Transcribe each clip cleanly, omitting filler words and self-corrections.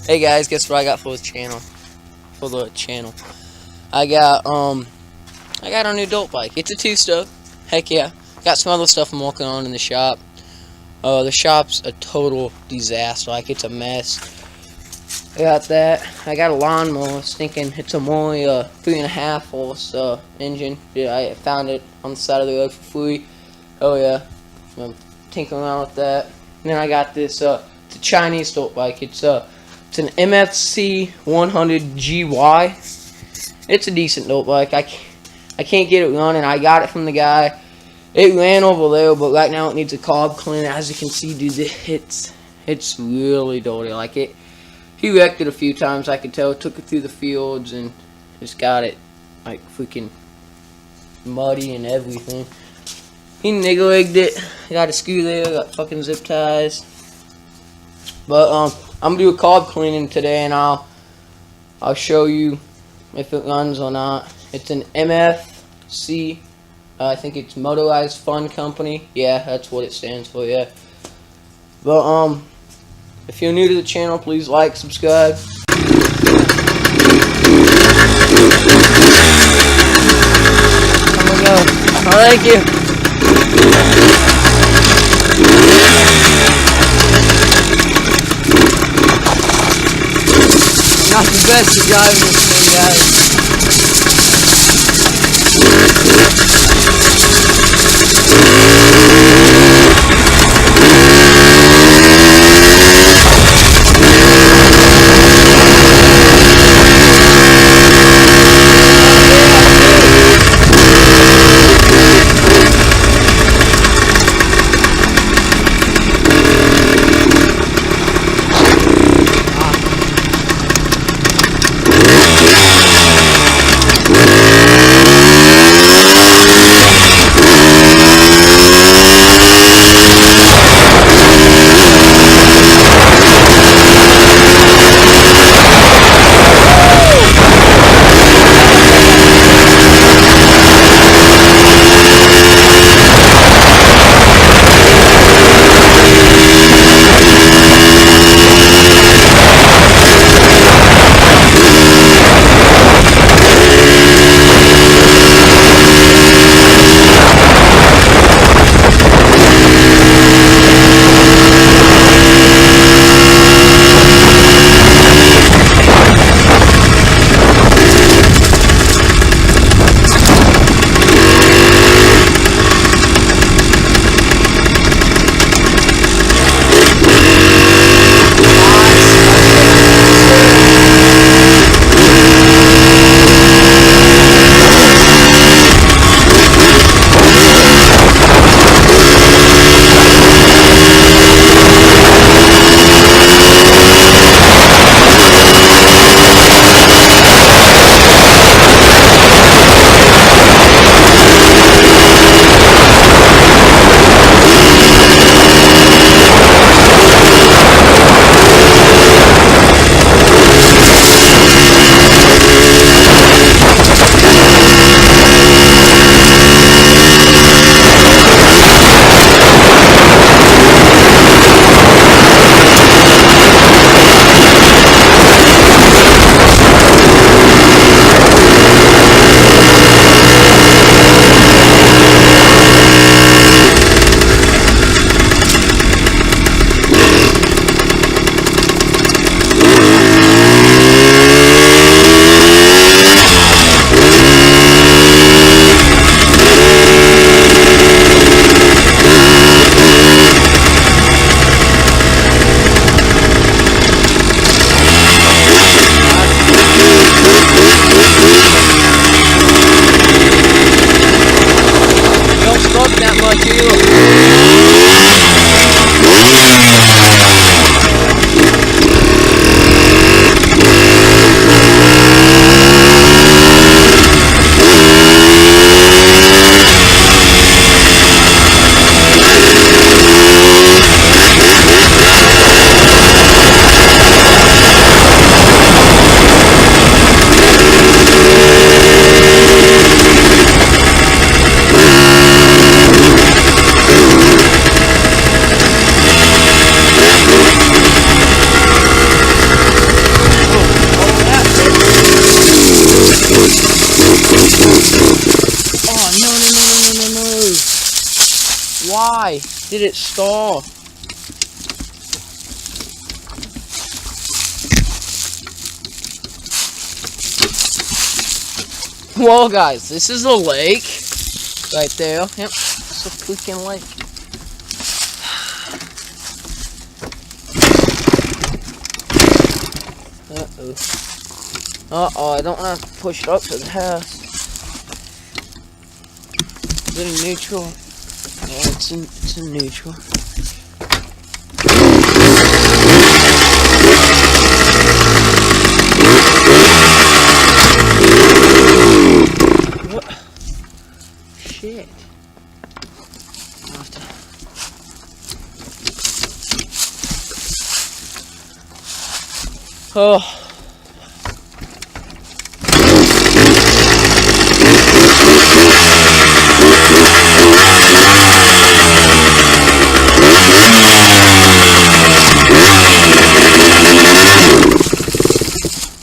Hey guys, guess what I got for the channel? I got a new dope bike. It's a two-stroke. Heck yeah. Got some other stuff I'm working on in the shop. The shop's a total disaster. Like, it's a mess. I got that. I got a lawnmower. I was thinking it's a only 3.5 horse engine. Yeah, I found it on the side of the road for free. Oh yeah. I'm tinkering around with that. And then I got this. It's a Chinese dope bike. It's an MFC 100GY. It's a decent dope bike. I can't get it running. I got it from the guy. It ran over there, but right now it needs a carb clean. As you can see, dude, it's really dirty. Like, he wrecked it a few times. I could tell. Took it through the fields and just got it like freaking muddy and everything. He nigga-legged it. Got a screw there. Got fucking zip ties. But I'm gonna do a carb cleaning today, and I'll show you if it runs or not. It's an MFC. I think it's Motorized Fun Company. Yeah, that's what it stands for. Yeah. But if you're new to the channel, please like, subscribe. There we go. Oh, thank you. Not the best at driving this thing, guys. Did it stall? Well, guys, this is a lake right there. Yep, it's a freaking lake. Uh-oh, I don't want to push it up to the house. Is it in neutral? Yeah, it's in neutral. What? Shit. I'll have to... Oh.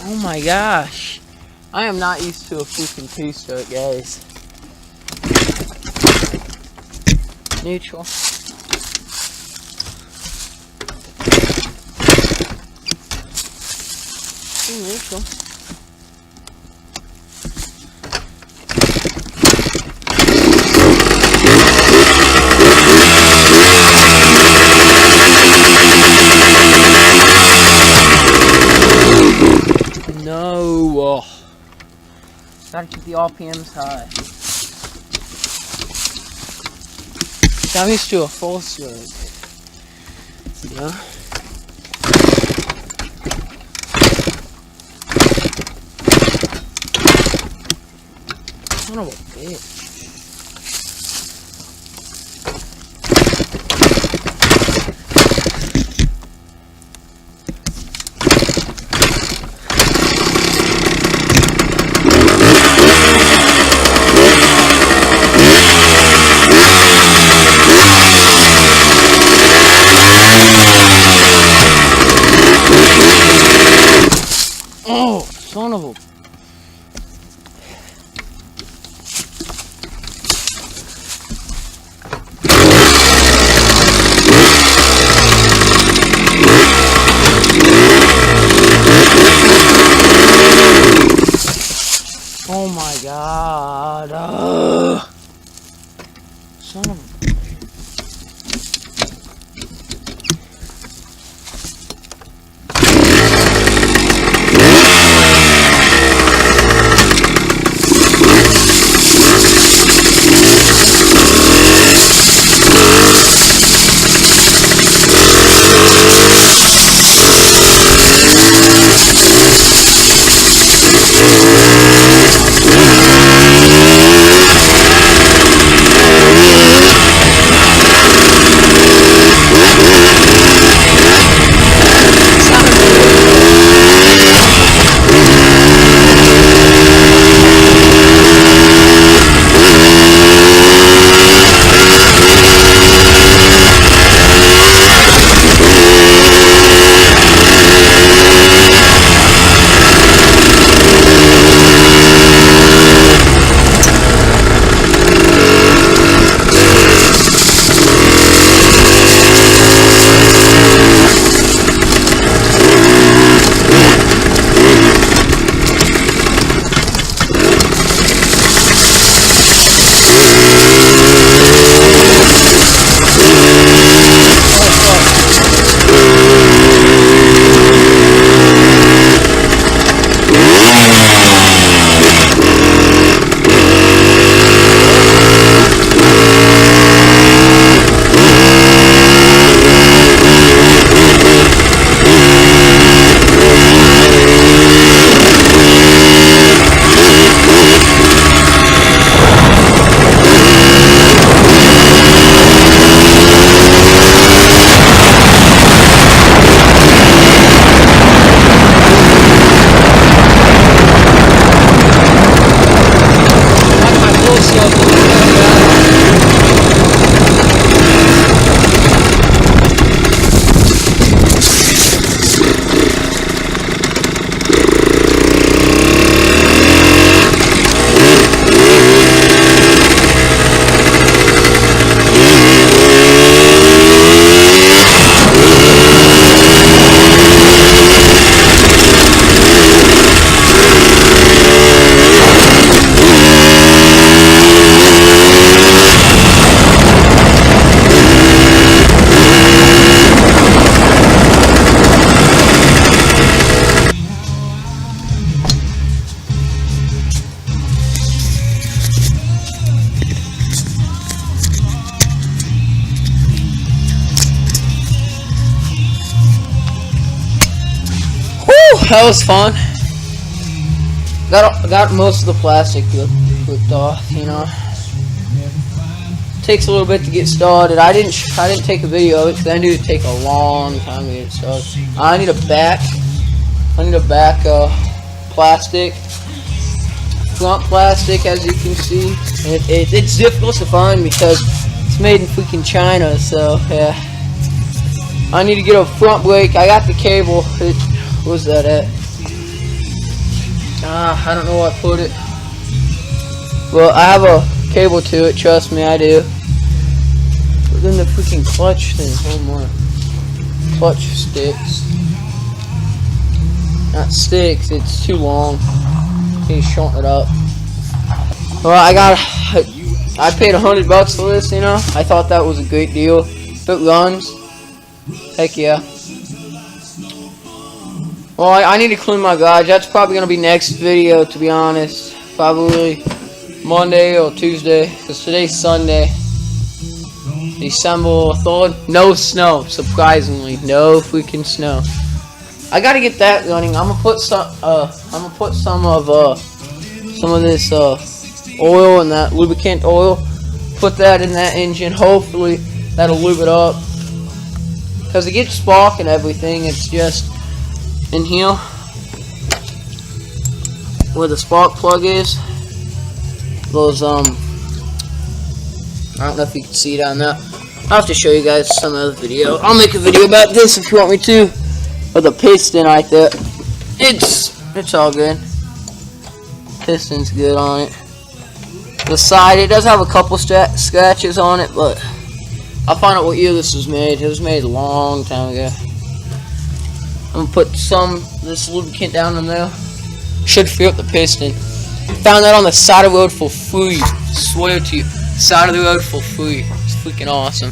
Oh my gosh. I am not used to a freaking two-stroke, guys. Neutral. Neutral. No. Gotta keep the RPMs high. I'm used to a full stroke. You know? Son of a bitch. Oh, son of a... Oh my god. Son of a... that was fun. Got most of the plastic ripped off, you know. Takes a little bit to get started. I didn't take a video of it because I knew it'd take a long time to get started. I need a back plastic, front plastic, as you can see. It's difficult to find because it's made in freaking China. So yeah, I need to get a front brake. I got the cable. Where's that at? I don't know where I put it. Well, I have a cable to it, trust me, I do. But then the freaking clutch thing, oh my. Clutch sticks. Not sticks, it's too long. He's shorten it up. Well, I paid $100 for this, you know. I thought that was a great deal. If it runs, heck yeah. Well, I need to clean my garage. That's probably going to be next video, to be honest. Probably Monday or Tuesday, because today's Sunday, December 3rd. No snow, surprisingly, no freaking snow. I gotta get that running. I'm gonna put some of this oil and that lubricant oil. Put that in that engine. Hopefully that'll lube it up, because it gets spark and everything. It's just in here where the spark plug is. Those I don't know if you can see down there. I'll have to show you guys some other video. I'll make a video about this if you want me to. With a piston right there. It's all good. Piston's good on it. The side, it does have a couple scratches on it, but I'll find out what year this was made. It was made a long time ago. I'm gonna put this lubricant down in there. Should free up the piston. Found that on the side of the road for free. Swear to you, side of the road for free. It's freaking awesome.